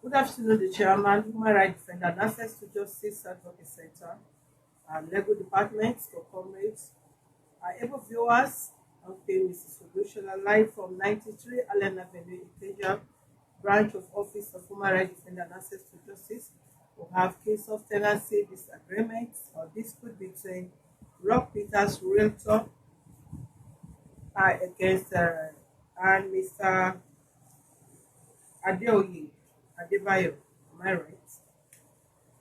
Good afternoon, the chairman, human rights defender, and access to justice advocate center, and legal department for comrades, our able viewers. Okay, Mrs. Solution, live from 93 Allen Avenue, Ikeja, branch of Office of Human Rights Defender and Access to Justice. We have case of tenancy disagreements or dispute between Rockpeters Realtor against and Mr. Adeoye, Adebayo. Am I right?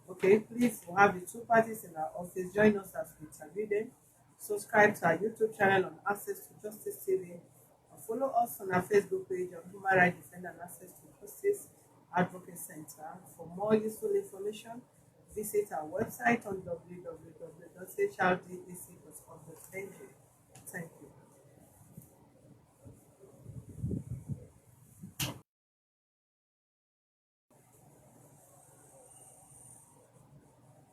Okay, please, we have the two parties in our office. Join us as we interview them. Subscribe to our YouTube channel on Access to Justice TV. And follow us on our Facebook page of Human Rights Defender and Access to Justice Advocate Center. For more useful information, visit our website on www.hrdec.org.ng. Thank you.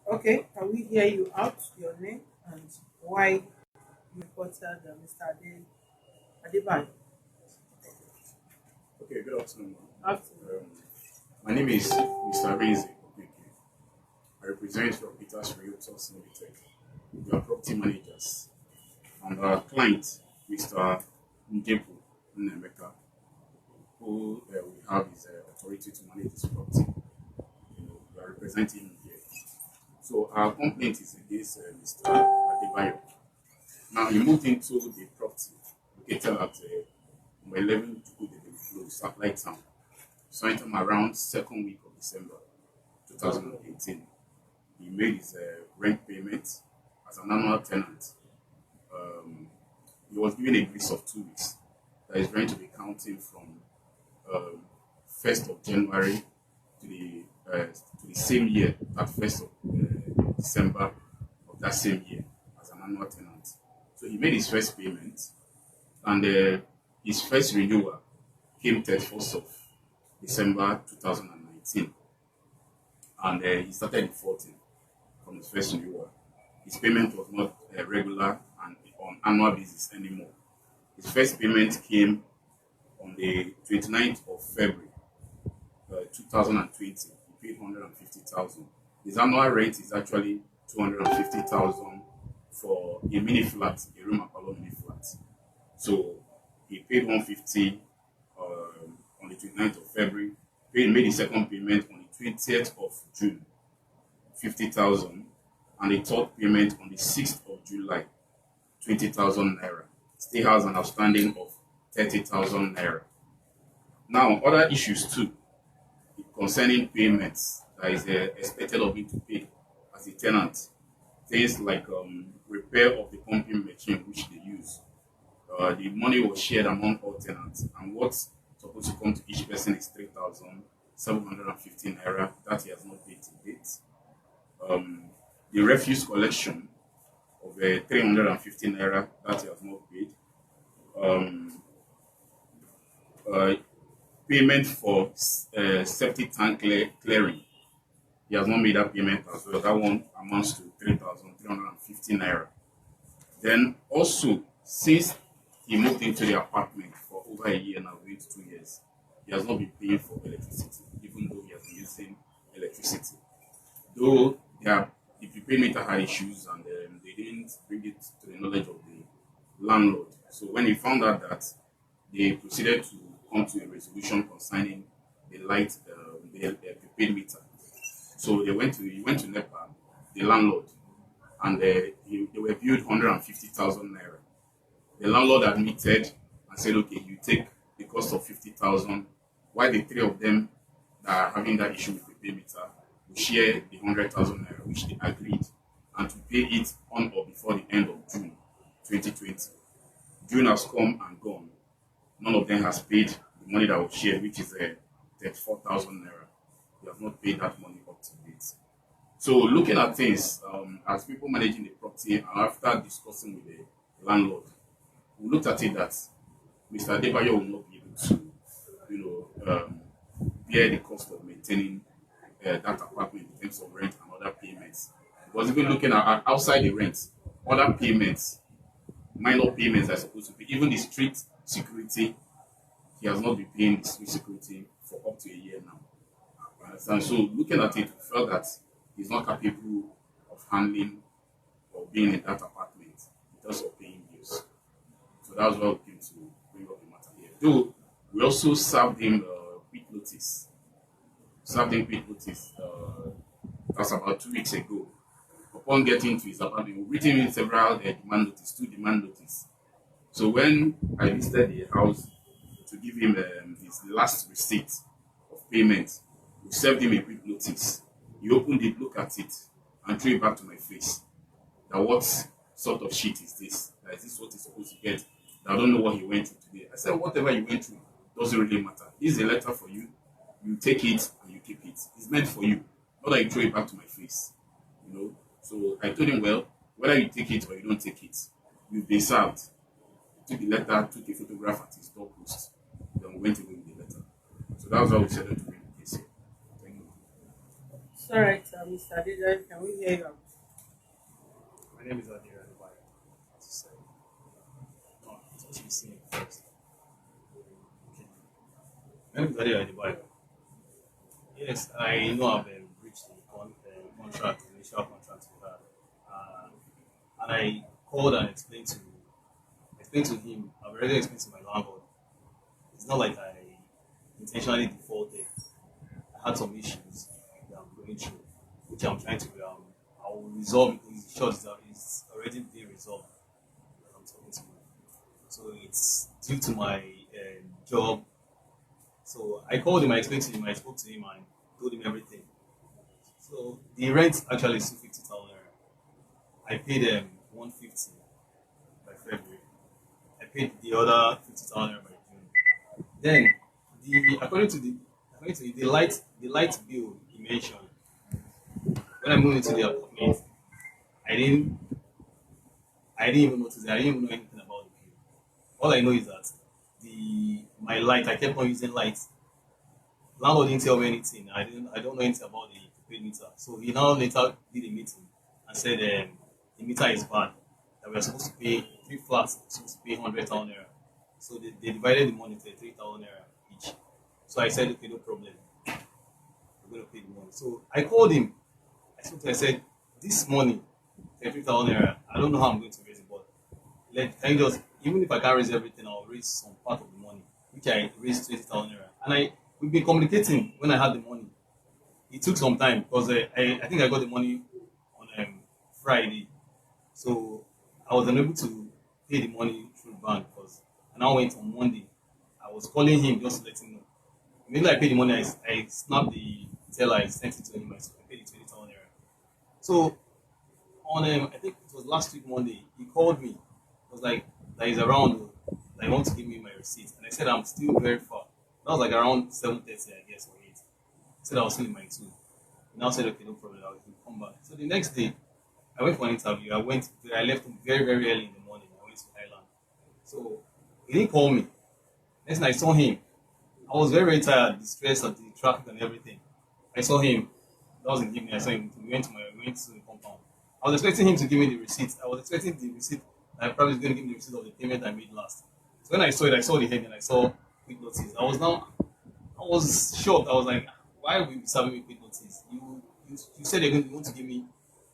Okay, can we hear you out? Your name and why you reported Mr. Adebayo? Okay, good afternoon. Afternoon. My name is Mr. Rinze. I represent Rockpeters Realtors Limited. We are property managers. And our client, Mr. Njepu Nemeka, who we have his authority to manage this property. We are representing him here. So our complaint is against Mr. Adebayo. Now he moved into the property located at 11 Close, Satellite Town, sometime around second week of December 2018. He made his rent payment as an annual tenant. He was given a grace of 2 weeks that is going to be counting from 1st of January to the same year, that 1st of December of that same year as an annual tenant. So he made his first payment, and his first renewal came 31st of December 2019, and he started defaulting from his first renewal. His payment was not regular and on annual basis anymore. His first payment came on the 29th of February 2020. He paid 150,000. His annual rate is actually 250,000 for a mini flat, a room Apollo mini flat. So he paid 150 on the 29th of February. He made the second payment on the 20th of June, 50,000, and the third payment on the 6th of July, 20,000 naira. Still has an outstanding of 30,000 naira. Now, other issues too concerning payments that is expected of him to pay as a tenant. Things like repair of the pumping machine which they use. The money was shared among all tenants, and what's supposed to come to each person is 3,715 naira that he has not paid to date. The refuse collection of 315 naira that he has not paid. Payment for septic tank clearing. He has not made that payment as well. That one amounts to 3,350 naira. Then also, since he moved into the apartment for over a year now, going to 2 years, he has not been paying for electricity, even though he has been using electricity. Though the prepaid meter had issues, and they didn't bring it to the knowledge of the landlord. So when he found out that, they proceeded to come to a resolution concerning the light, the prepaid meter. So he went to NEPA, the landlord, and they were billed 150,000 naira. The landlord admitted and said, okay, you take the cost of 50,000, while the three of them that are having that issue with the pay meter will share the 100,000 naira, which they agreed, and to pay it on or before the end of June 2020. June has come and gone. None of them has paid the money that was shared, which is 34,000 naira. They have not paid that money up to date. So looking at things, as people managing the property, and after discussing with the landlord, we looked at it that Mr. Adebayo will not be able to, bear the cost of maintaining that apartment in terms of rent and other payments. Because even looking at outside the rent, other payments, minor payments are supposed to be, even the street security, he has not been paying the street security for up to a year now. And so looking at it, we felt that he's not capable of handling or being in that apartment in terms of paying bills. So that was why we came to bring up the matter here. Though we also served him quick notice. That's about 2 weeks ago. Upon getting to his apartment, we written in several two demand notice. So when I visited the house to give him his last receipt of payment, we served him a quick notice. He opened it, looked at it, and threw it back to my face. That what sort of shit is this? That is this what he's supposed to get? I don't know what he went through today. I said, whatever you went through doesn't really matter. This is a letter for you. You take it and you keep it. It's meant for you. Not that you throw it back to my face. You know? So I told him, well, whether you take it or you don't take it, you've been served. Took the letter, took a photograph at his doorpost. Then we went away with the letter. So that was how we decided to bring the case here. Thank you. It's all right, Mr. Adebayo, can we hear you out? My name is Adebayo. As you said. No, it's actually saying first. Okay. My name is Adebayo. Yes, I know I've breached the contract, the initial contract we had. And I called and explained to him, I've already explained to my landlord. It's not like I intentionally defaulted. I had some issues that I'm going through, which I'm trying to I will resolve. It's short that it's already been resolved. That I'm talking to you. So it's due to my job. So I called him, I explained to him, I spoke to him and told him everything. So the rent actually is 250,000 naira. I paid 150 by February. I paid the other 50,000 by June. Then according to the light bill he mentioned, when I moved into the apartment, I didn't even notice it. I didn't even know anything about the bill. All I know is that my light, I kept on using lights. Landlord didn't tell me anything. I don't know anything about the prepaid meter. So he now later did a meeting and said the meter is bad. That we are supposed to pay 3 flats, supposed to pay 100,000 naira. So they divided the money to 3,000 naira each. So I said, okay, no problem. We're going to pay the money. So I called him. I said, this money, 3,000 naira, I don't know how I'm going to raise it, but can you just, even if I can't raise everything, I'll raise some part of the money, which I raised 20,000 naira. And we've been communicating when I had the money. It took some time because I think I got the money on Friday. So I was unable to pay the money through bank because I now went on Monday. I was calling him just to let him know. Immediately I paid the money, I snapped the teller, I sent it to him, I paid the 20,000 naira. So on I think it was last week Monday, he called me. It was like that he's around, that he wants to give me my receipt. And I said I'm still very far. That was like around 7:30, I guess, or 8. He said I was still in my 2. He now said, okay, no problem, I'll come back. So the next day, I went for an interview. I left very, very early in the morning. I went to Thailand. So he didn't call me. Next time I saw him, I was very, very tired, the stress of the traffic and everything. I saw him. That was in the evening. I saw him. We went to the compound. I was expecting him to give me the receipt. I was expecting the receipt. I probably was going to give me the receipt of the payment I made last. So when I saw it, I saw the heading. I saw quick notice. I was shocked. I was like, why are we serving me quick notice? You said you want to give me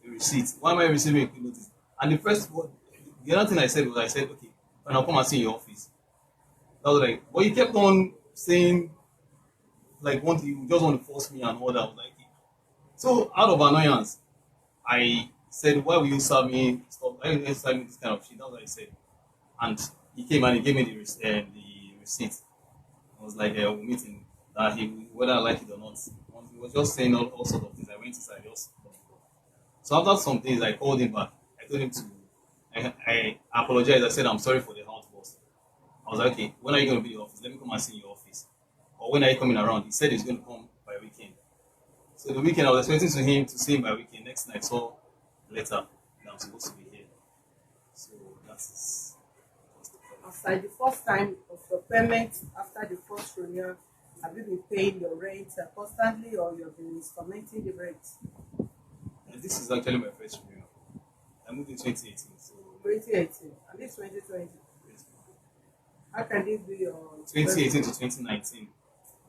a receipt. Why am I receiving a quick notice? And the other thing I said was, okay, and I'll come and see in your office. I was like, but you kept on saying, like, you just want to force me and all that. I was like, so out of annoyance, I said, why will you serve me stuff? Why will you serve me this kind of shit? That's what I said. And he came and he gave me the receipt. I was like, we're meeting that whether I like it or not. He was just saying all sorts of things. I went inside, just. So after some days, I called him back. I told him I apologized. I said, I'm sorry for the outburst. I was like, okay, when are you going to be in the office? Let me come and see in your office. Or when are you coming around? He said he's going to come by weekend. So the weekend, I was expecting to see him by weekend. Next night, I saw the letter that I'm supposed to be here. So that's the problem. After the first time of your payment, after the first renewal, have you been paying your rent constantly, or you have been installmenting the rent? And this is actually my first renewal. I moved in 2018. So 2018, and this 2020. How can this be your 2018 to 2019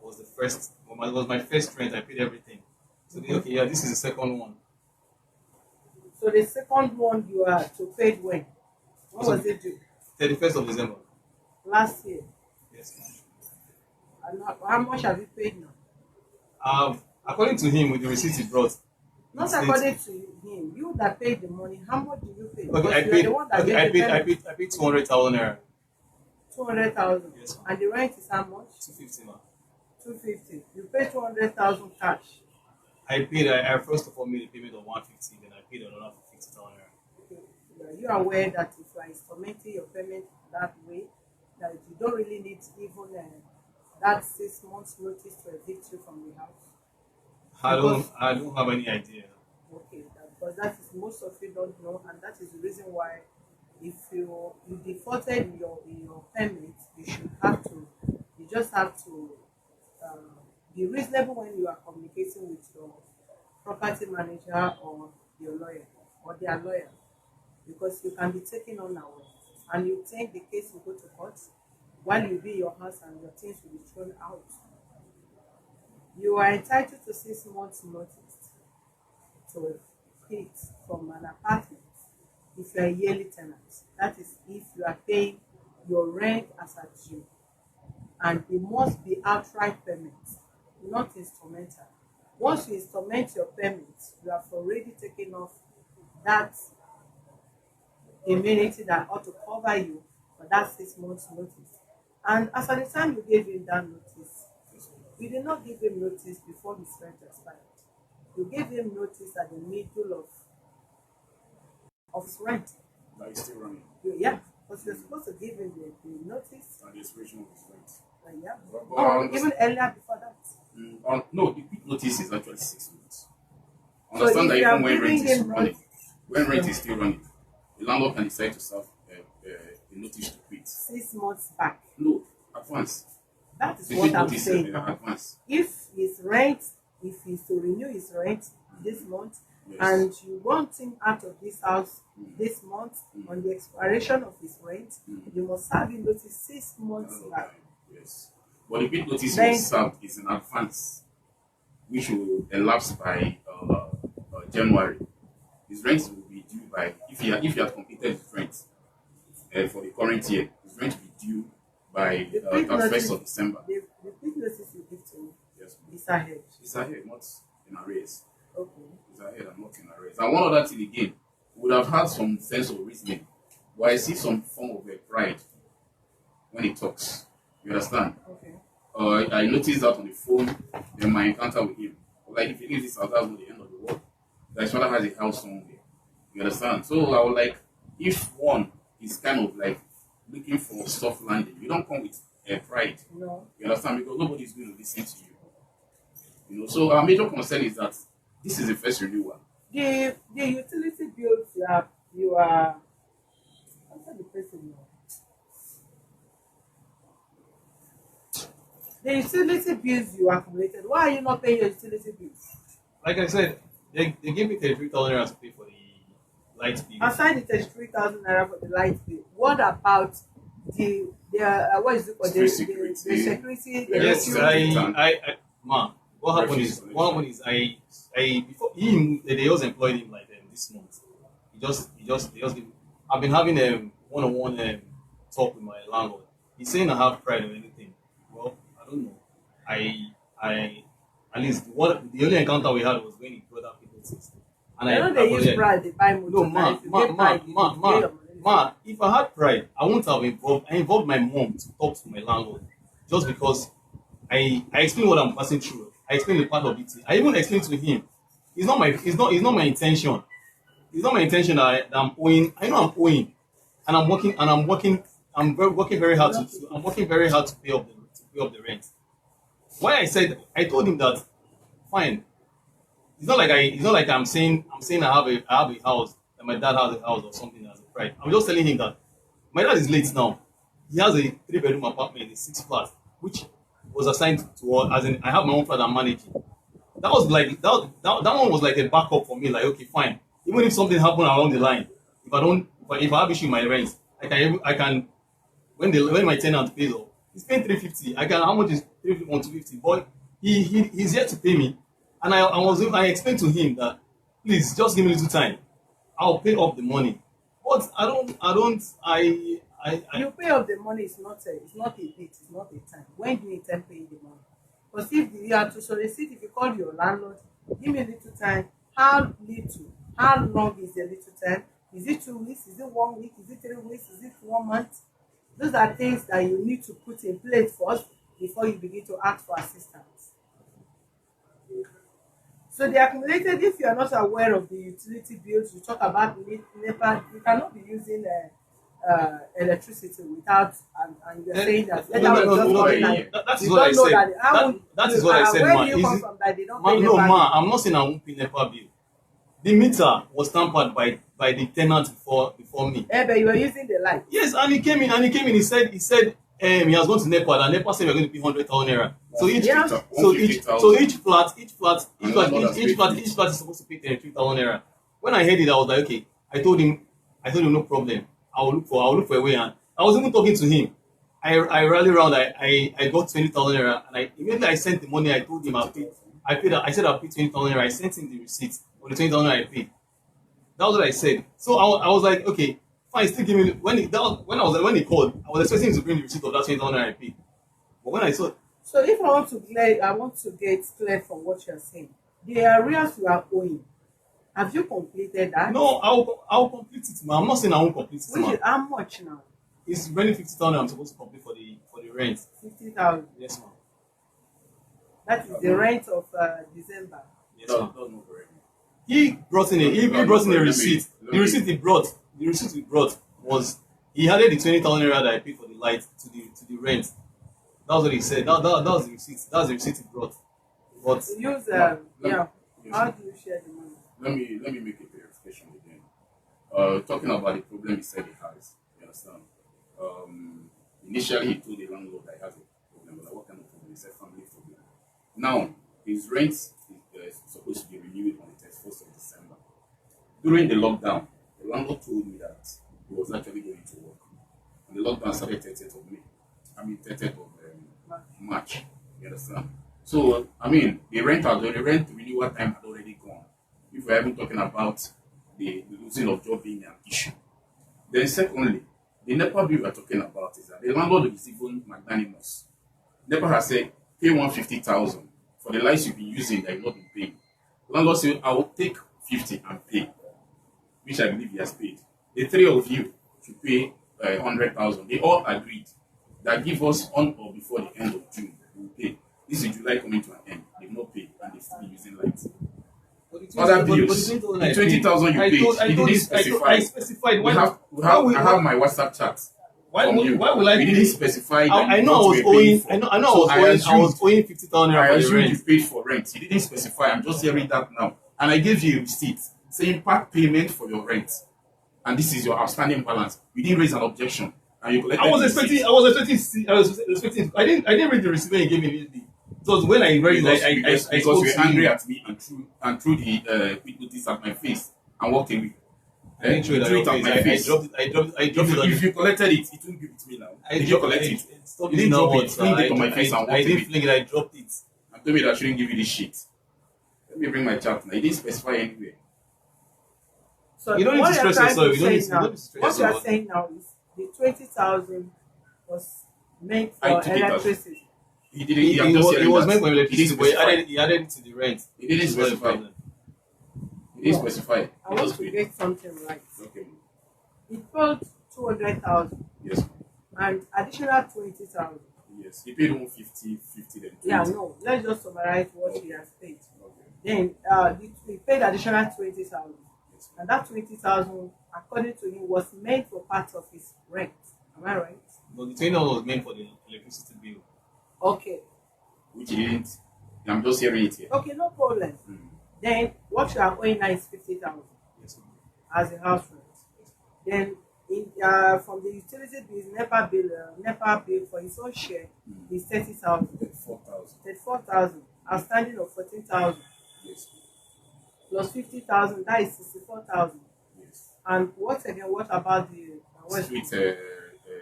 was the first it was my first rent. I paid everything. So they, okay, yeah, this is the second one. So the second one you are to pay when? When So was it due? 31st of December. Last year. Yes, ma'am. And how much have you paid now? According to him, with the receipt he brought, Not it states- according to him. You that paid the money, how much did you pay? Okay, Because I you are paid. the one that Okay, made the payment. I paid 200,000 naira. 200,000. Yes, ma'am. And the rent is how much? 250, ma'am. 250. You pay 200,000 cash. I paid. I first of all made a payment of 150, then I paid another 50,000 naira. Okay. Are you aware that if you are instrumenting your payment that way, that you don't really need even that 6 months notice to evict you from the house? I don't have any idea. Okay, because that is most of you don't know, and that is the reason why if you defaulted in your payment, you just have to be reasonable when you are communicating with your property manager or your lawyer or their lawyer, because you can be taken unaware and you think the case will go to court while you be in your house and your things will be thrown out. You are entitled to 6 months notice to quit from an apartment if you are a yearly tenant. That is if you are paying your rent as a due. And it must be outright payment, not instrumental. Once you instrument your payment, you have already taken off that immunity that ought to cover you for that 6 months notice. And as at the time you gave him that notice, you did not give him notice before his rent expired. You gave him notice at the middle of his rent. That is still running. Yeah, because you're supposed to give him the notice. At the expiration of his rent. Yeah. But Or even earlier before that. No, the quick notice is actually 6 months. So Understand if that you are even when rent giving is him running, notice, when rent is still running, the landlord can decide to serve a notice to quit. 6 months back. No, advance. That is The what quick I'm notice saying. is advance. If he's to renew his rent this month, Yes. and you want him out of this house this month Mm. on the expiration of his rent, Mm. you must serve him notice 6 months Another back. time, yes. But the quick notice Then- was served is in advance, which will elapse by January. His rent will be due by, if he had completed his rent for the current year, his rent will be due by The quick 31st notice, of December. the quick notice you give to me Yes, ma'am. is ahead. It's ahead, not in arrears. Okay. It's ahead and not in arrears. And one other thing again, we would have had some sense of reasoning, but I see some form of pride when he talks. You understand? Okay. I noticed that on the phone, then my encounter with him. Like, if he leaves this house, that's not the end of the world. That his father has a house somewhere. You understand? So I was like, if one is kind of like looking for soft landing, you don't come with pride. No. You understand? Because nobody's going to listen to you. You know, so our major concern is that this is the first renewal. The utility bills you are answer the person now. The utility bills you accumulated, why are you not paying your utility bills? Like I said, they gave me 33,000 naira to pay for the light bill. Aside the 33,000 naira for the light bill, what about the what is it called? The security, the Yes, rescue? man. What happened is I before they just employed him like this month. They just give, I've been having a one-on-one talk with my landlord. He's saying I have pride or anything. Well, I don't know. I at least the only encounter we had was when he brought up people's system. And I know they use apologize. pride, they buy motor. No, and if you get pride, you pay your money. if I had pride, I wouldn't have involved. I involved my mom to talk to my landlord, just because I explained what I'm passing through. I explained the part of it. I even explained to him. It's not my intention. It's not my intention that I'm owing. I know I'm owing, and I'm working. Working very hard I'm working very hard to pay up the rent. Why I told him that, fine. It's not like I'm saying I have a house, that my dad has a house or something as a pride. I'm just telling him that my dad is late now. He has a 3-bedroom apartment, a 6 flat, which was assigned to us, as in I have my own flat I'm managing. That was like that one was like a backup for me. Like, okay, fine. Even if something happened along the line, if I have issue with my rent, I can when my tenant pays off, he's paying 350. How much is 350 on 250? Boy, he's here to pay me, and I explained to him that please just give me a little time, I'll pay up the money. But You pay off the money is not a date, it's not a time. When do you intend paying the money? Because if you are to solicit, if you call your landlord, give me a little time. How little? How long is the little time? Is it 2 weeks? Is it 1 week? Is it 3 weeks? Is it 1 month? Those are things that you need to put in place first before you begin to ask for assistance. So the accumulated, if you are not aware of the utility bills, you talk about NEPA, you cannot be using electricity without, and you're saying that that is you what I don't know said. that. That is what I said, Where ma. do you come from that they don't Ma, pay no, NEPA ma, bill? I'm not saying I won't pay NEPA bill. The meter was tampered by the tenant before me. But you are using the light. Yes, and he came in. He said he has gone to NEPA, and NEPA said we're going to pay 100,000 naira. So each flat is supposed to pay 3,000 naira. When I heard it, I was like, okay. I told him no problem. I'll look for a way. And I was even talking to him. I rallied around. I got 20,000 naira, and immediately I sent the money. I told him I paid. I said I'll pay 20,000 naira. I sent him the receipt for the 20,000 I paid. That was what I said. So I was like, okay, fine. Still give me when he called. I was expecting him to bring the receipt of that 20,000 I paid. But when I saw, So if I want to get clear from what you're saying, the arrears you are owing, have you completed that? no, I'll complete it, man. I'm not saying I won't complete it, Which man. is how much now? It's really 50,000 I'm supposed to complete for the rent. 50,000. Yes, ma'am. That is the rent of December. Yes, ma'am. He brought in a receipt. The receipt he brought was he added the 20,000 naira that I paid for the light to the rent. That was what he said. That was the receipt. That's the receipt he brought. But Use Yes. How do you share the money? Let me make a clarification again. Talking about the problem he said he has, you understand? Initially he told the landlord that he has a problem, but what kind of problem? He said family problem. Now his rent is supposed to be renewed on the 31st of December. During the lockdown, the landlord told me that he was actually going to work. And the lockdown started 30th of May. 30th of March. You understand? So, the rent renewal time had already gone. If we're even talking about the losing of job being an issue. Then secondly, the NEPA bill we're talking about is that the landlord is even magnanimous. NEPA has said, pay 150,000 for the lights you've been using that you've not been paying. The landlord said, I will take 50 and pay, which I believe he has paid. The three of you should pay 100,000. They all agreed that give us on or before the end of June, we will pay. This is July coming to an end. They've not paid and they've still been using lights. Other bills, the 20,000 you paid, he didn't specify. I specified. I have my WhatsApp chat. Why will I? We didn't specify. I know I was owing. I was owing 50,000 I naira for the assume rent. you paid for rent. You didn't specify. I'm just hearing that now, and I gave you a receipt saying part payment for your rent, and this is your outstanding balance. You didn't raise an objection, and you collected. I was expecting. I didn't read the receipt when you gave me immediately. It was when I read it. Because you were angry at me and threw the quick notice at my face and walked away. I didn't throw it at my face. I dropped it. If you collected it, it won't give it to me now. Did you collect it? Stop You didn't drop it. sir. Fling it on my face and walked I didn't away. fling it. I dropped it. And told me that I shouldn't give you this shit. Let me bring my chat now. He didn't specify anywhere. So You don't need to stress yourself. You don't need to stress what you are yourself. saying now is the 20,000 was meant I for took it as- electricity. He didn't. I'm just It hearing was that. meant for He electricity, didn't but specify. he added it to the rent. He didn't This is the specify. problem. He didn't specify. I He want just to paid. get something right. Okay. It paid 200,000 Yes. and additional 20,000. Yes. He paid 150, 50, then 20. Yeah, no. Let's just summarize what he has paid. Okay. Then he paid additional 20,000, Yes. and that 20,000, according to him, was meant for part of his rent. Am I right? But the 20,000 was meant for the electricity bill. Okay. Which he didn't. I'm just hearing it here. Okay, no problem. Then what you are owing now is 50,000 Yes, ma'am. as a house rent. Then from the utility bill, NEPA bill for his own share is 30,000. 4,000. 34,000, outstanding of 14,000 Yes. plus 50,000, that is 64,000. Yes. And what about the Street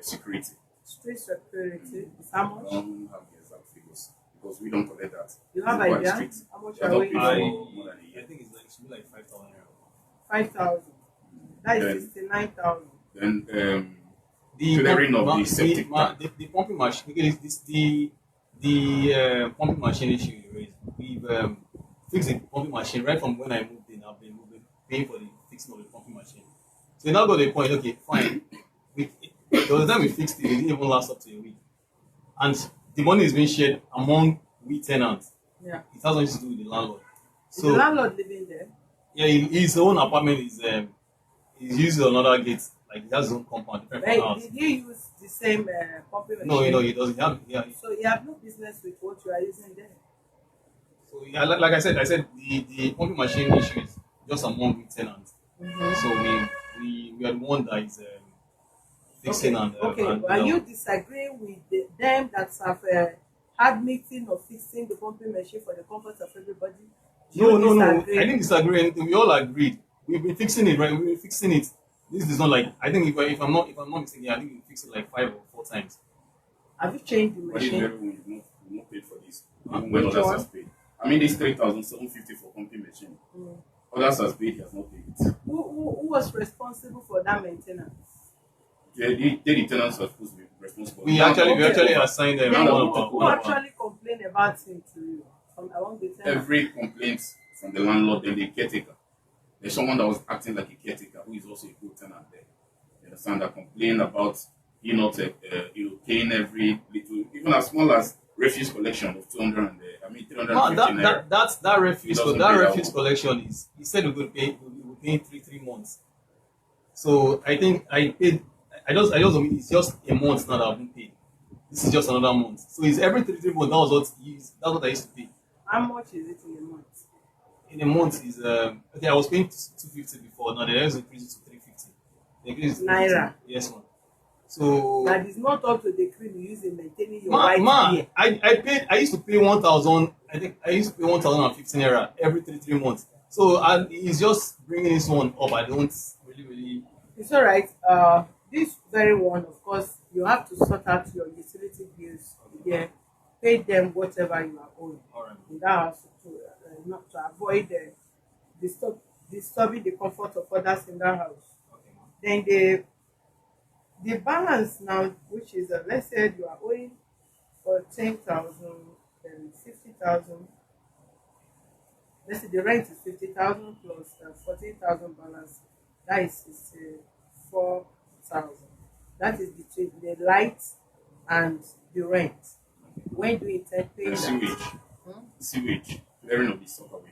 security. street security? Is how I much? don't have the exact figures. because we don't collect that. You have It's quite idea strict. how much We have are not we paid for paying? more than a I year. think it's like, it should be like 5,000 naira. 5,000. That Then- is 69,000. Then The clearing pump- of the ma- septic ma- tank. the pumping machine, okay, the pumping machine issue you raised. We've fixed the pumping machine right from when I moved in. I've been paying for the fixing of the pumping machine. So now got the point. Okay, fine. There was a time we fixed it. It didn't even last up to a week, and the money is being shared among we tenants. Yeah. It has nothing to do with the landlord. Is the So landlord living there? yeah, his own apartment is he's using another gate. Like he has his own compound, different from Right. ours. Did he use the same pumping machine? No, he doesn't have. Yeah, So you have no business with what you are using there. so yeah, like I said, the pumping machine issue is just among the tenants. So we are the one that is fixing and Okay. and, Are you disagreeing with them that have had meeting of fixing the pumping machine for the comfort of everybody? Do No, you no, no. disagree? I didn't disagree anything. We all agreed. We've been fixing it, right? We've been fixing it. This is not like I think if I'm not mistaken, I think we fixed it like 5 or 4 times. Have you changed the But it's machine? very when you've not paid for this. Even Which when others one? has paid. I mean, this 3,750 for pumping machine. Others has paid, he has not paid it. Who was responsible for that maintenance? The tenants are supposed to be responsible. We Now, actually assigned them Then one who, of our who one of our- actually complained about him to you from among the tenants? every complaint from the landlord, then the caretaker. There's someone that was acting like a caretaker who is also a good tenant there. You understand, that complained about you not paying every little, even as small as refuse collection of 200 and I mean 350 No, naira. that refuse He doesn't that pay that refuse one. collection is he said we will pay in 3 months. So I think I paid. It's just a month now that I've been paid. This is just another month. So it's every 3 months. That's what I used to pay. How much is it in a month? In a month is okay. I was paying 250 before. Now they just increased it to 350. They increased it to Naira. 350. Yes, man. So That is not up to the cream you use in maintaining your white man, beer. I used to pay 1,000. I think I used to pay 1,015 naira every 3 months. So and he's just bringing this one up. I don't really. It's all right. This very one, of course, you have to sort out your utility bills. Yeah, pay them whatever you are owing All right. in that house to not to avoid disturbing the comfort of others in that house. Okay, man. Then the balance now, which is let's say you are owing for 10,000 and 50,000. Let's say the rent is 50,000 plus 14,000 balance. That is 4,000. That is between the light and the rent. When do you intend paying And that? sewage. Sewage. Clearing of the stock away.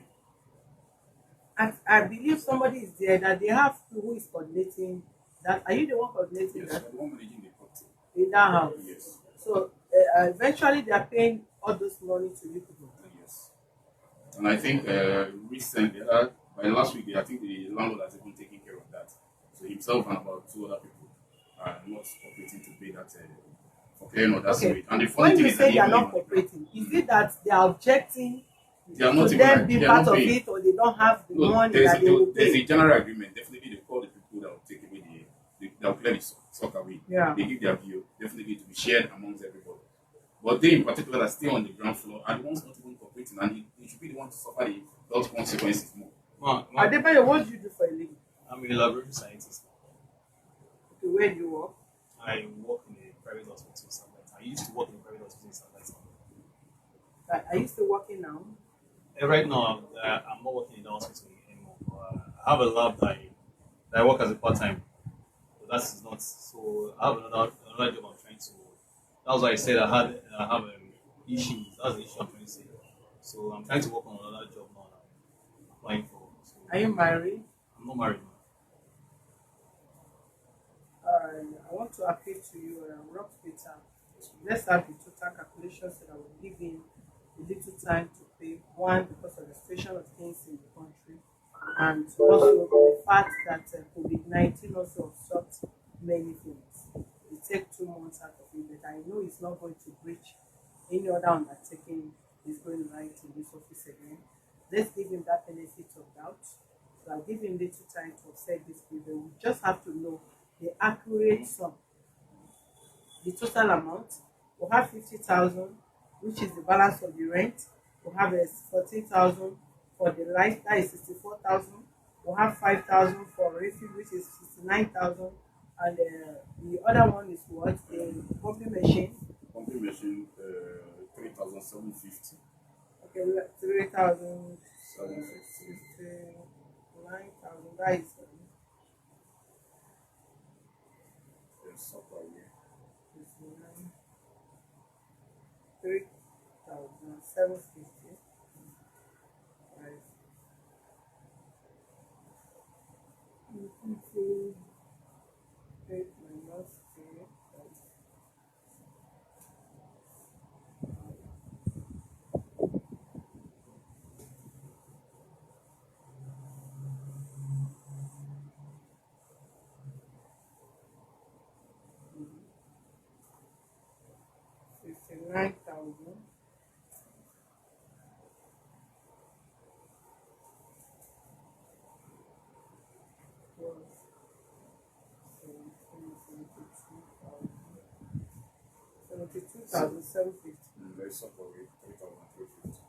And I believe somebody is there that they have who is coordinating that. Are you the one coordinating Yes, that the one managing the property. in that house? Yes. So eventually they are paying all those money to you people. Yes. And I think recently, by last week, I think the landlord has even taken care of that. So himself and about 2 other people are not cooperating to pay that for clearing of that Okay. sewage. And the funny When thing you is say that they are even not in- cooperating, is it that they are objecting They are to not even them like- being they are part not of paying. it, or they don't have the No, money there's, that they will there's a pay? general agreement. Definitely, they call the people that will take away they'll clear the stock away. Yeah. They give their view, definitely to be shared amongst everybody. But they, in particular, that stay on the ground floor, are the ones not even cooperating, and they should be the ones to suffer the health consequences more. Man, Adebayo, what do you do for a living? I'm a laboratory scientist. Okay, where do you work? I work in a private hospital in Sunlight. I used to work in a private hospital in Sunlight. Are you still working now? Right now, I'm not working in the hospital anymore. I have a lab that I work as a part time. But that is not so. I have another job I'm trying to. That's why I said I have issues. That's the issue I'm trying to say. So I'm trying to work on another job now. That I'm applying for. So Are you married? I'm not married now. I want to appeal to you, Rockpeters. Let's have the total calculation so that we'll give him a little time to pay. One, because of the situation of things in the country, and also the fact that COVID-19 also obstructs many things. It takes 2 months out of it, but I know it's not going to breach any other undertaking he's going to write in this office again. Let's give him that benefit of doubt. So I'll give him little time to offset this bill. We just have to know the accurate sum. The total amount will have 50,000, which is the balance of the rent. We have a 14,000 for the light, that is 64,000. We have 5,000 for refill, which is 69,000. And the other one is what? The pumping machine. Pumping machine, 3,750. Okay, 3,000. 750. 9,000. That is Supper, yeah. 3,750. Right. 8 minus 3. 59,000 plus 72,750. Let's supper with 3,350.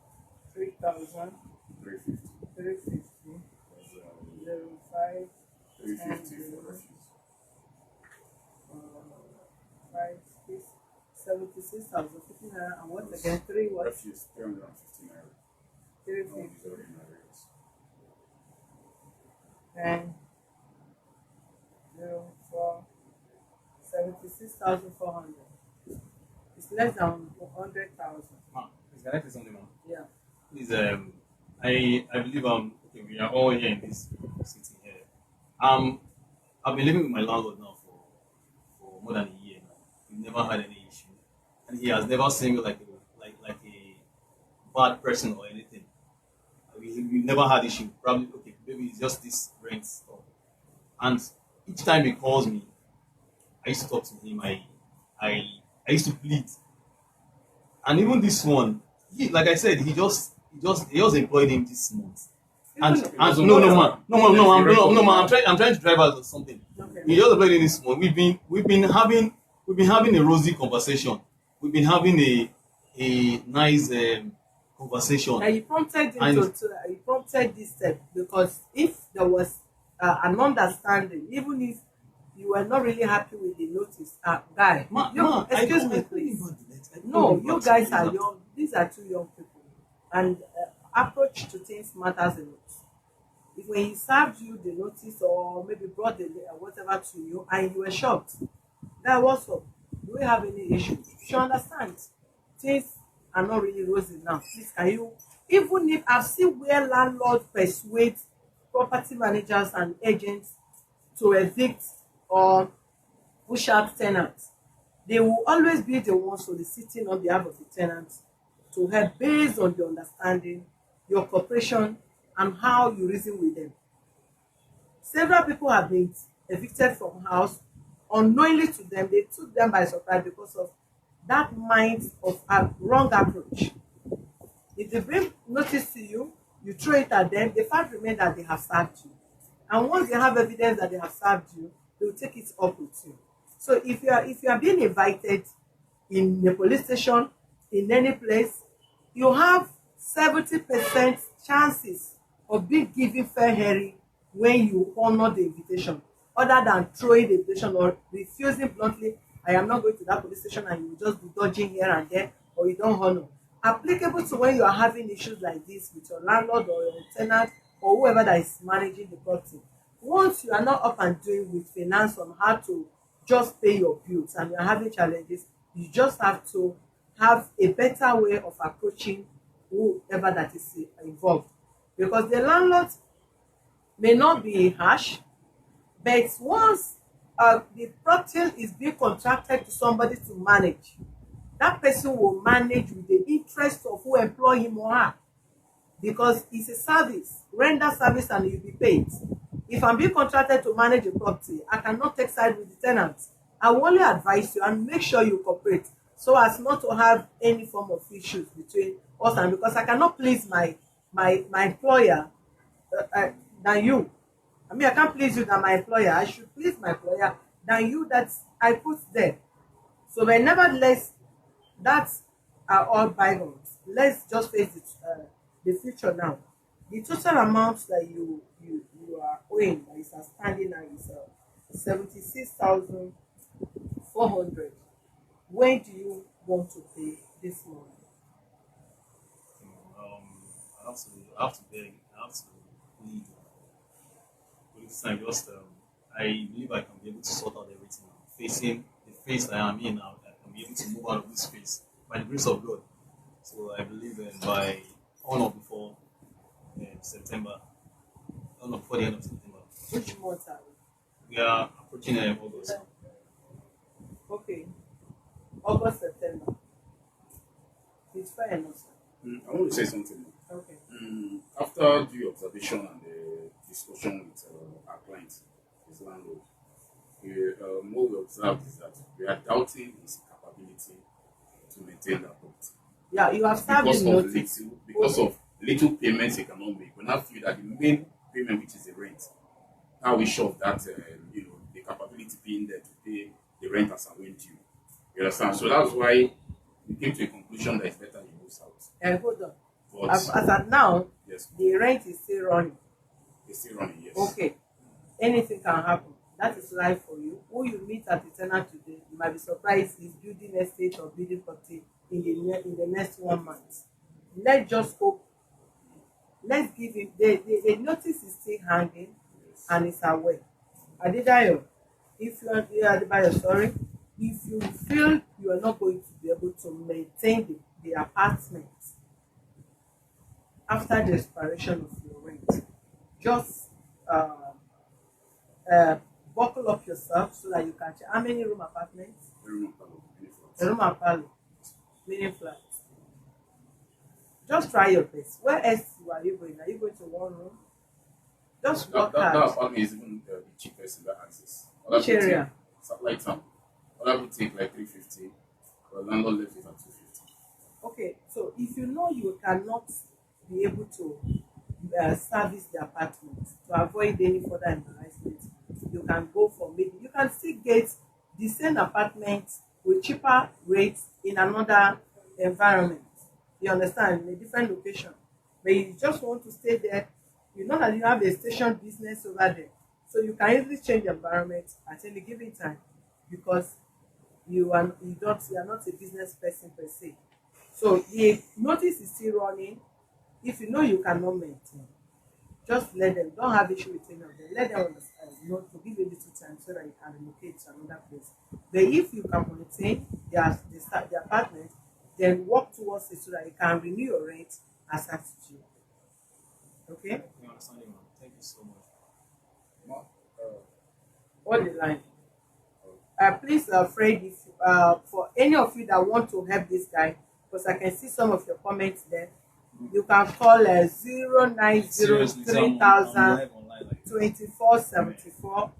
3,000 350. 350 That's, 05 350 10, for refuse. 5 6 76,050 naira, and what again? 3 what? Refuse, 350 naira. No, 350 it's already in arrears. and 0 4 76,400. It's less than 100,000. Can I say something, man? Yeah. Please, I believe okay, we are all here in this city here. I've been living with my landlord now for more than a year now. We've never had any issue, and he has never seen me like a bad person or anything. We've never had issue. Probably okay, maybe it's just this rent stuff. And each time he calls me, I used to talk to him. I used to plead, and even this one, like I said, he just employed him this month. And no man, I'm trying to drive out something. Okay. He just employed him this month. We've been having a rosy conversation. We've been having a nice conversation. And you prompted him And- you prompted this step because if there was an understanding, even if you were not really happy with the notice, guy, excuse me, please. No, you guys are young. These are two young people, and approach to things matters a lot. If when he served you the notice or maybe brought the whatever to you and you were shocked, that what's up? Do we have any issue? You should understand. Things are not really rosy now. Please, can you? Even if I've seen where landlords persuade property managers and agents to evict or push out tenants, they will always be the ones soliciting on behalf of the tenants to help based on the understanding, your cooperation, and how you reason with them. Several people have been evicted from house unknowingly to them. They took them by surprise because of that mind of a wrong approach. If they bring notice to you, you throw it at them, the fact remains that they have served you. And once they have evidence that they have served you, they will take it up with you. So if you are being invited in the police station, in any place, you have 70% chances of being given fair hearing when you honor the invitation, other than throwing the invitation or refusing bluntly, I am not going to that police station, and you will just be dodging here and there, or you don't honor. Applicable to when you are having issues like this with your landlord or your tenant or whoever that is managing the property. Once you are not up and doing with finance on how to just pay your bills and you are having challenges, you just have to have a better way of approaching whoever that is involved. Because the landlord may not be harsh, but once the property is being contracted to somebody to manage, that person will manage with the interest of who employ him or her, because it's a service, render service, and you'll be paid. If I'm being contracted to manage a property, I cannot take side with the tenant. I will only advise you and make sure you cooperate so as not to have any form of issues between us, and because I cannot please my employer than you. I mean, I can't please you than my employer. I should please my employer than you that I put there. So, but nevertheless, that are all bygones. Let's just face it, the future now. The total amount that you are owing that is outstanding now is 76,400. When do you want to pay this money? I have to beg, I have to plead. But this time, just I believe I can be able to sort out everything now. Facing the phase that I am in now, I can be able to move out of this phase by the grace of God. So I believe by on or before September, on or before the end of September. Which month are We are approaching August. we? Okay, August, September. It's fair enough, sir. I want to say something. Okay. After due observation and discussion with our client, his landlord, what we observed is that we are doubting his capability to maintain that property Yeah, you have served because the of notice. little payments he cannot make. We now feel that the main payment, which is the rent, how we show that the capability being there to pay the rent as and when due. You understand? So that's why we came to a conclusion that it's better he moves out. Hold on. But As at now, yes, the rent is still running. it's still running. Yes. Okay. Anything can happen. That is life for you. Who you meet at the tenant today, you might be surprised he's building estate or building property in the next 1 month. Let's just hope. Let's give him the notice is still hanging and it's away. Adebayo, if you are Adebayo, sorry, if you feel you are not going to be able to maintain the apartment after the expiration of your rent, just buckle up yourself so that you can check. How many room apartments? A room and parlor, meaning flat. Just try your best. Where else are you going? Are you going to one room? Just work That hard. apartment is even the cheapest in that axis. Which area? Satellite town. Other would take like 350, but landlord left it at 250. Okay, so if you know you cannot be able to service the apartment to avoid any further embarrassment, you can go for maybe you can still get the same apartment with cheaper rates in another environment. You understand, in a different location, but you just want to stay there. You know that you have a station business over there, so you can easily change the environment at any given time because you are not a business person per se. So the notice is still running. If you know you cannot maintain, just let them. Don't have issue with any of them. Let them understand. To give you a little time so that you can relocate to another place. But if you can maintain the apartment, then work towards it so that you can renew your rent as attitude. Okay? You understand, man? Thank you so much. Hold the line. Please, Fred, if for any of you that want to help this guy, because I can see some of your comments there, you can call 0903000 2474.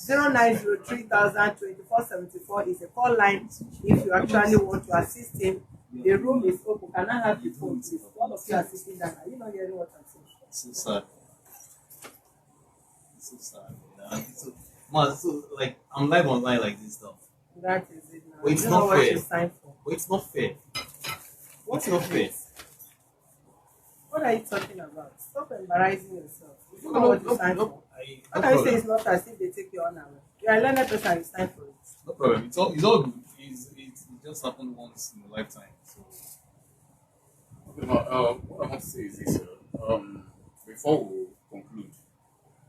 0903000 is a call line if you actually want to assist him. The room is open. Can I have the phone, please? All of you are sitting down. Are you not hearing what I'm saying? So sad. So sad. Man, so like I'm live online like this stuff. That is it now. But it's You not know what fair. you signed for. But it's not fair. What's It's not fair. What are you talking about? Stop embarrassing yourself. You know what you signed for. How No can you say problem. it's not as if they take your own away? You are a learned person, you signed for it. No problem. It's all good. It just happened once in a lifetime. So Okay, now, what I want to say is this: before we conclude,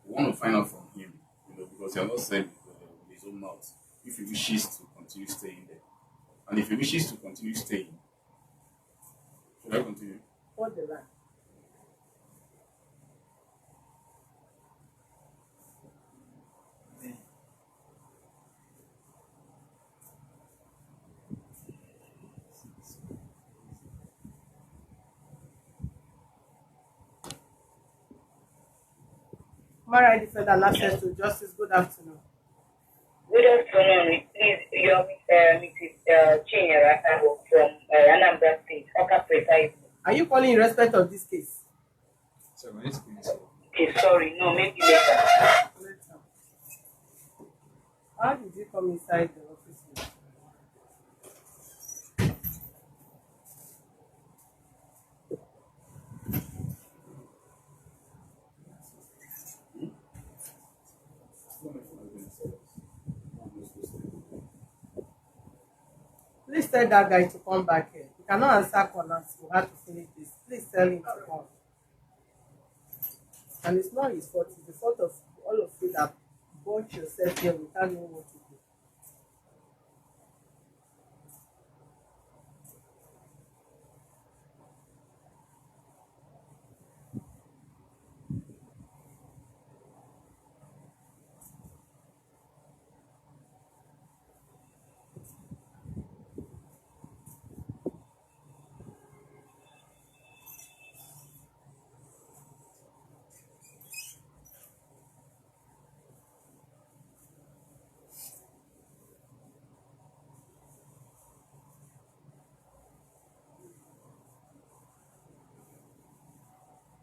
we want to find out from him, because he has not said with his own mouth if he wishes to continue staying there, and if he wishes to continue staying, should I continue? Hold the line. Mara, defend and access to justice. Good afternoon. Good afternoon. Please, you're Mrs. Chinyere from Anambra State, Rockpeters. Are you calling in respect of this case? sorry, my name is Prince. Okay, sorry, no, maybe later. Later. How did you come inside the office? tell that guy to come back here. You cannot answer corners. You have to finish this. Please tell him to come. And it's not his fault. It's the fault of all of you that bought yourself here without knowing what to do.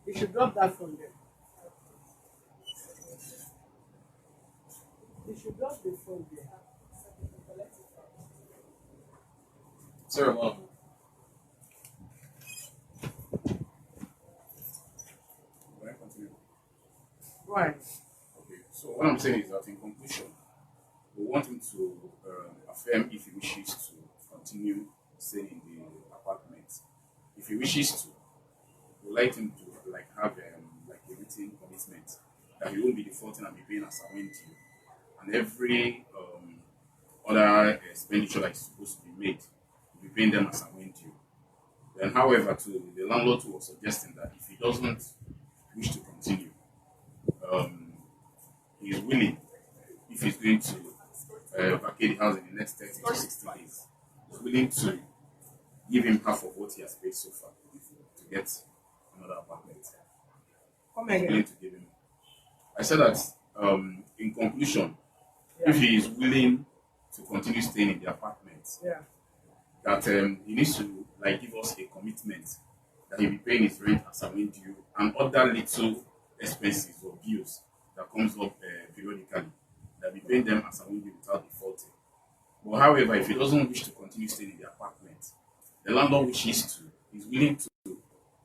You should drop that phone there. You should drop the phone there. Sir, Mom. Can I continue? Right. Okay. So what I'm saying is that in conclusion, we want him to affirm if he wishes to continue staying in the apartment. If he wishes to, we'd like him to like have like a written commitment that he won't be defaulting and be paying as I went to, and every other expenditure that is supposed to be made, will be paying them as I went to. Then, however, to the landlord was suggesting that if he doesn't wish to continue, he is willing, if he's going to vacate the house in the next 30 to 60 days, he's willing to give him half of what he has paid so far to get another apartment. Come He's willing again. to give him. I said that in conclusion, Yeah. if he is willing to continue staying in the apartment, Yeah. that he needs to like give us a commitment that he'll be paying his rent as and when due and other little expenses or bills that comes up periodically, that be paying them as and when due without defaulting. But however, if he doesn't wish to continue staying in the apartment, the landlord wishes to, is willing to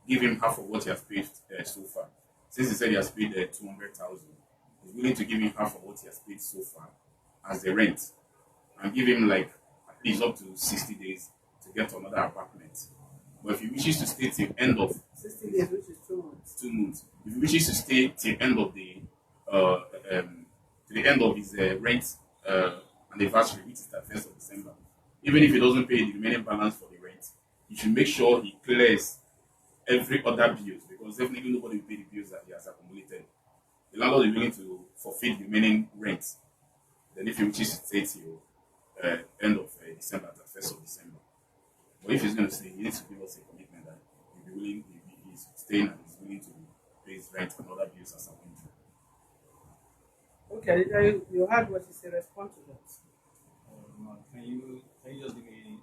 give him half of what he has paid so far. Since he said he has paid 200,000, he's willing to give him half of what he has paid so far as the rent, and give him like at least up to 60 days to get another apartment. But if he wishes to stay till end of 60 days, which is 2 months. 2 months, if he wishes to stay till end of the to the end of his rent anniversary, which is the 1st of December, even if he doesn't pay the remaining balance for the rent, he should make sure he clears every other bills, because definitely nobody will pay the bills that he has accumulated. The landlord is willing to forfeit the remaining rent. Then if he wishes to stay till end of December, the 1st of December. But if he's going to stay, he needs to give us a commitment that he'll be willing, he's staying and he's willing to pay his rent and other bills as a winter. Okay, you heard what he said. Respond to that. Man, can you just give me?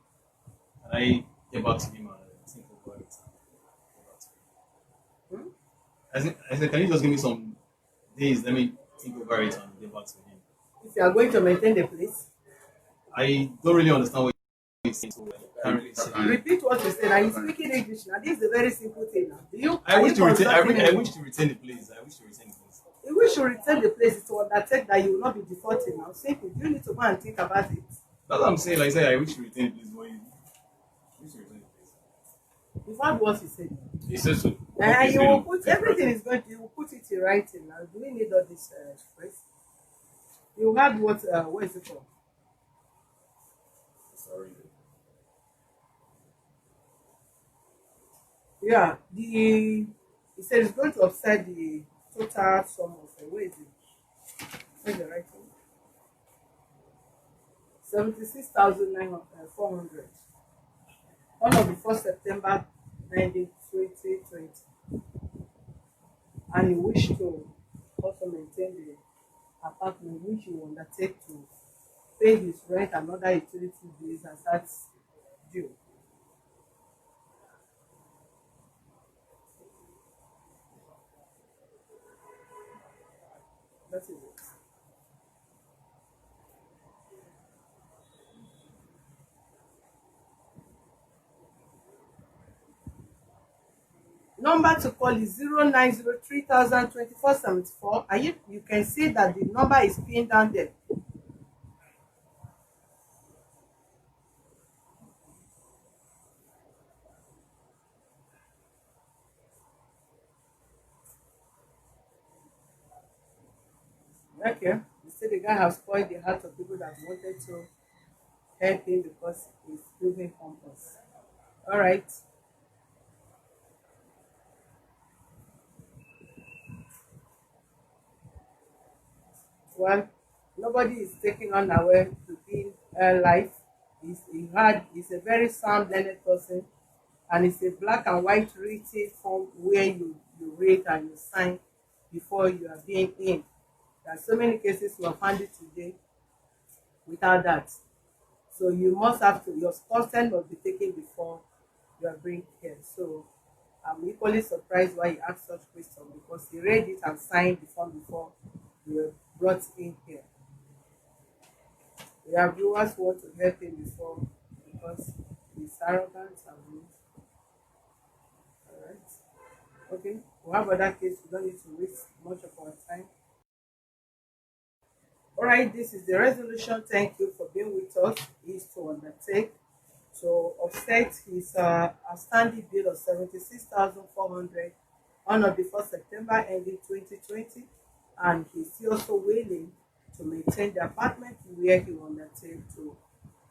Can I get back to him and think about it? Hmm? I said, can you just give me some days? Let me think over it and get back to him. If you are going to maintain the place, I don't really understand what you're saying, so I can't really say. repeat what you said. Are you speaking English now? This is a very simple thing now. Do you? I are wish you to retain. I consulting wish to retain the place. I wish to retain the place. You wish to return the place to undertake that you will not be defaulting now. Simple. You need to go and think about it. That's what I'm saying. Like I said, I wish to retain the place, but you wish to retain the place. You've heard what he said. He says so. And you will put everything is going to you will put it in writing now. Do we need all this phrase? You heard what is it called? Sorry. Yeah, he said it's going to offset the total sum of where is it? Where's the writing? 76,400. On of the 1st September 2020. And he wished to also maintain the apartment which he will undertake to pay his rent and other utility bills as that's due. That is it. Number to call is 0903,02474. And you can see that the number is pinned down there. Okay. You see, the guy has spoiled the heart of people that wanted to help him because he's proving pompous. All right. Well, nobody is taking unaware to be life. He's a very sound, learned person, and it's a black and white written form where you read and you sign before you are being in. There are so many cases we have found it today without that. So you must have to, your consent must be taken before you are being here. So I'm equally surprised why he asked such question because he read it and signed the form before we were brought in here. We have viewers who want to help him before because he's arrogant and rude. Alright. Okay. We have other case, we don't need to waste much of our time. Alright, this is the resolution. Thank you for being with us. Is to undertake to offset his outstanding bill of 76,400 on or before September ending 2020, and he's also willing to maintain the apartment where he will undertake to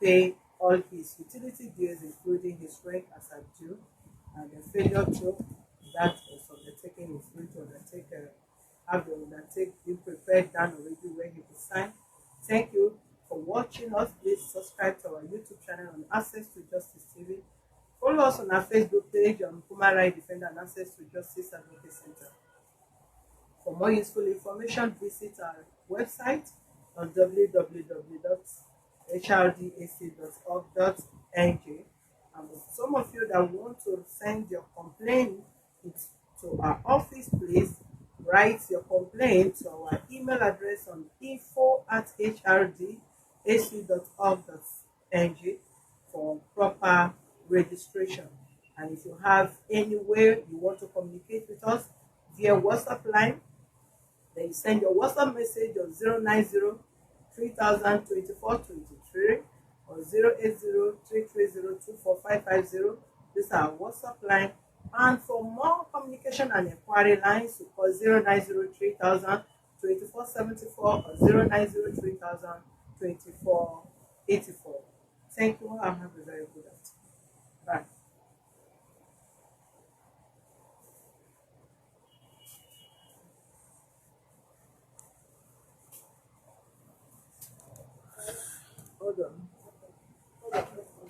pay all his utility bills, including his rent as at due, and the failure to that is undertaking is going to undertake have the undertake been prepared down already where he will sign. Thank you for watching us. Please subscribe to our YouTube channel on Access to Justice TV. Follow us on our Facebook page on Human Rights Defender and Access to Justice Advocate Center. For more useful information, visit our website on www.hrdac.org.ng. And for some of you that want to send your complaint to our office, please write your complaint to our email address on info@hrdac.org.ng for proper registration. And if you have anywhere you want to communicate with us via WhatsApp line, then you send your WhatsApp message on 090 3000 2423 or 080 330 24550. This is our WhatsApp line. And for more communication and inquiry lines, you call 090 3000 2474 or 090 3000 2484. Thank you and have a very good afternoon. Bye. Hold on.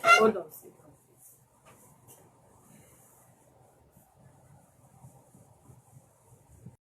Hold on.